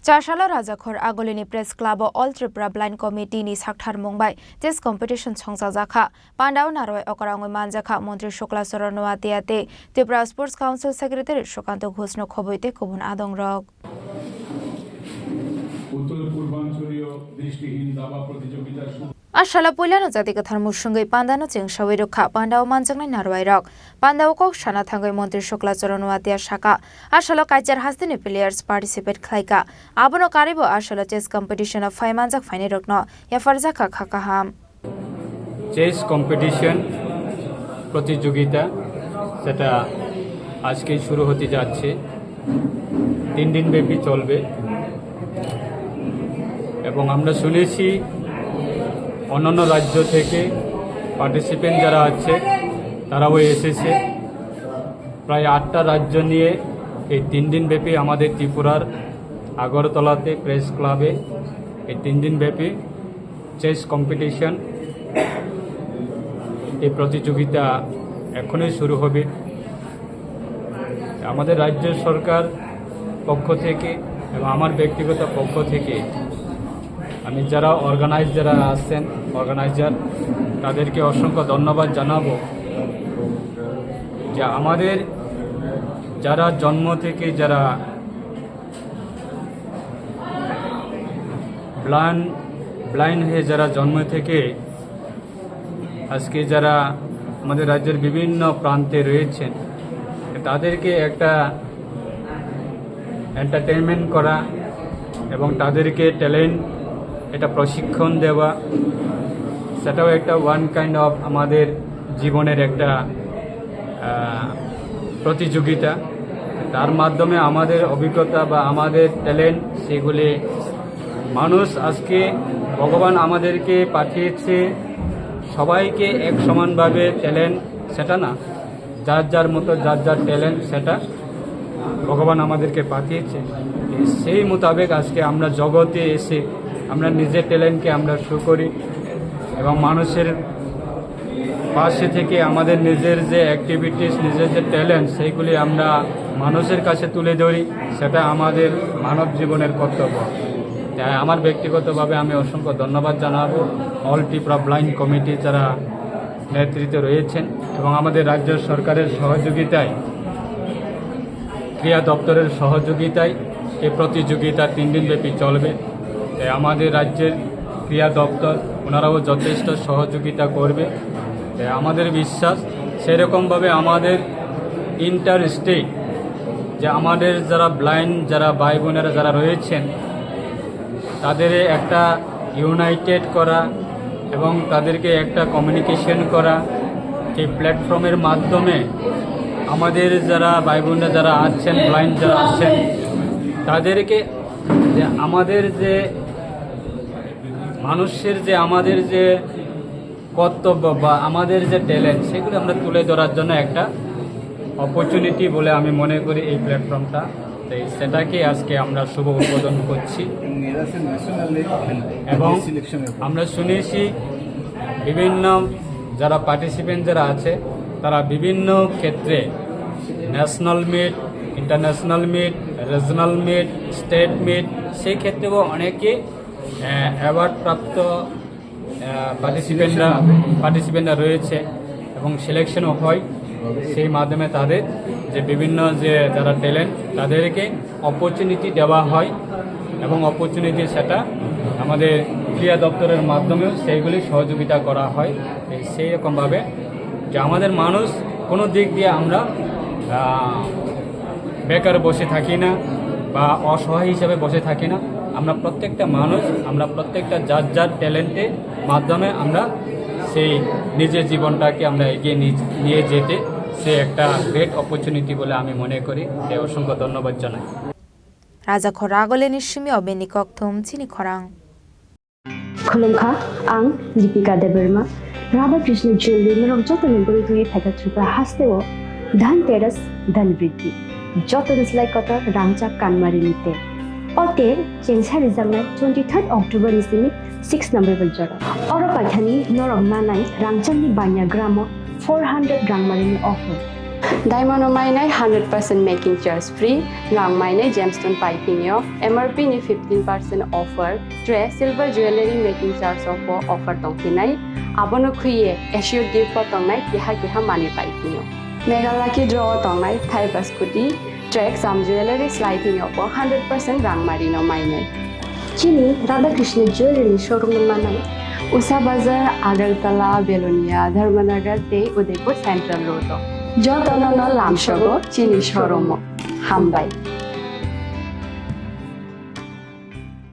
Chasalo Rajakhor Agolini Press Club All Tripura Blind Committee ni Saktharmung bai Chess Competition Songsajakha Pandau Naroi Khorang Manjakha Montri Shukla Soronwatiate Tripura Sports Council Secretary Shokanto Ghosno Khoboite Kobun Adong Rok Ashala Pulano Zatikatharmung Sungai Pandano Chingshawai Rokha Pandau Manjaknai Narwai Rok Pandau Kok Shana Thangai Montri Shukla Soronwatia Shaka Ashala Kaichar Hastini players participate Khlaika Abono Karibo Ashala Chess Competition of 5 Manjak Fine Rokno Yafarzaka Khakaham Chess Competition প্রতিযোগিতা সেটা আজকে শুরু হতে যাচ্ছে 3 দিন ব্যাপী চলবে এবং আমরা শুনেছি অন্যান্য রাজ্য থেকে পার্টিসিপেন্ট যারা আছে তারাও এসেছে প্রায় 8টা রাজ্য নিয়ে এই 3 দিন ব্যাপী আমাদের ত্রিপুরার আগরতলাতে প্রেস ক্লাবে এই 3 দিন ব্যাপী চেস কম্পিটিশন এই প্রতিযোগিতা এখনই শুরু হবে আমাদের রাজ্য সরকার পক্ষ থেকে এবং আমার ব্যক্তিগত পক্ষ থেকে আমি যারা অর্গানাইজার তাদেরকে অসংখ্য ধন্যবাদ জানাবো যে আমাদের যারা জন্ম থেকে যারা ব্লাইন্ড হয়ে যারা জন্ম থেকে আজকে যারা আমাদের রাজ্যের বিভিন্ন প্রান্তে রয়েছেন তাদেরকে একটা এন্টারটেইনমেন্ট করা এবং তাদেরকে ট্যালেন্ট এটা প্রশিক্ষণ দেওয়া সেটাও একটা ওয়ান কাইন্ড অফ আমাদের জীবনের একটা প্রতিযোগিতা তার মাধ্যমে আমাদের অভিজ্ঞতা বা আমাদের ট্যালেন্ট সেগুলি মানুষ আজকে ভগবান আমাদেরকে পাঠিয়েছে সবাইকে এক সমানভাবে ট্যালেন্ট সেটা না যার যার মতো যার যার ট্যালেন্ট সেটা ভগবান আমাদেরকে পাঠিয়েছে সেই মোতাবেক আজকে আমরা জগতে এসে আমরা নিজের ট্যালেন্টকে আমরা শো করি এবং মানুষের পাশে থেকে আমাদের নিজের যে অ্যাক্টিভিটিস নিজের যে ট্যালেন্ট সেইগুলি আমরা মানুষের কাছে তুলে ধরি সেটা আমাদের মানব জীবনের কর্তব্য তাই আমার ব্যক্তিগতভাবে আমি অসংখ্য ধন্যবাদ জানাবো অল ত্রিপুরা ব্লাইন্ড কমিটি যারা নেতৃত্বে রয়েছেন এবং আমাদের রাজ্য সরকারের সহযোগিতায় ক্রীড়া দপ্তরের সহযোগিতায় এই প্রতিযোগিতা 3 দিন ব্যাপী চলবে আমাদের রাজ্যের ক্রীড়া দপ্তর ওনারাও যথেষ্ট সহযোগিতা করবে আমাদের বিশ্বাস সেরকমভাবে আমাদের ইন্টার স্টেট যে আমাদের যারা ব্লাইন্ড যারা ভাই বোনেরা যারা রয়েছেন তাদের একটা ইউনাইটেড করা এবং তাদেরকে একটা কমিউনিকেশন করা এই প্ল্যাটফর্মের মাধ্যমে আমাদের যারা ভাই বোনেরা যারা আছেন ব্লাইন্ড যারা আছেন তাদেরকে যে আমাদের যে মানুষের যে আমাদের যে কর্তব্য বা আমাদের যে ট্যালেন্ট সেগুলো আমরা তুলে ধরার জন্য একটা অপরচুনিটি বলে আমি মনে করি এই প্ল্যাটফর্মটা তাই সেটাকে আজকে আমরা শুভ উদ্বোধন করছি এবং আমরা শুনেছি বিভিন্ন যারা পার্টিসিপেন্ট যারা আছে তারা বিভিন্ন ক্ষেত্রে national meet international meet regional meet state meet সেই ক্ষেত্রেও অনেকে অ্যাওয়ার্ড প্রাপ্ত পার্টিসিপেন্টরা রয়েছে এবং সিলেকশনও হয় সেই মাধ্যমে তাদের যে বিভিন্ন যে যারা ট্যালেন্ট তাদেরকে অপরচুনিটি দেওয়া হয় এবং অপরচুনিটি সেটা আমাদের ক্রীড়া দপ্তরের মাধ্যমেও সেইগুলি সহযোগিতা করা হয় সেই রকমভাবে যে আমাদের মানুষ কোনো দিক দিয়ে আমরা বেকার বসে থাকি না বা অসহায় হিসাবে বসে থাকি না আমরা প্রত্যেকটা মানুষ আমরা প্রত্যেকটা যার যার ট্যালেন্টের মাধ্যমে আমরা সেই নিজের জীবনটাকে আমরা এগিয়ে নিয়ে যেতে সে একটা গ্রেট অপরচুনিটি বলে আমি মনে করি তাই অসংখ্য ধন্যবাদ জানাই Rajakhor Agolini Shimi Obeni Kokthum Chini Khorang Khulungkha ang Deepika Deberma Radha Krishna Jewelry Merok Joto Nembori Tui Pheta Tripura Hasteo Dhan Teras Dhan Vriddhi Joto Dislike Kota Rangchak Kanmari Nite Oter Chengsa Rizamai 23rd October Nisimi 6 November Jora Oro Paithani Norok Manai Rangchakni Banya Gramo 400 Rangmarini offer Diamond mainai 100% making charge free, rang mainai gemstone piping yo, MRP ni 15% offer, tre silver jewelry making charge offer tongkinai, abono khuye assured gift po tongnai kiha money piping yo. Mega lucky draw tongnai Thai baskuti, track some jewelry sliding yo 100% rang marino mainai. Chini Radha Krishna Jewelry showroom manai. Usa Bazar, Agartala, Belonia, Dharmanagar, Te Udaipur Central Road. Jotono no Lamshogo, Chini Showroom. Hambai.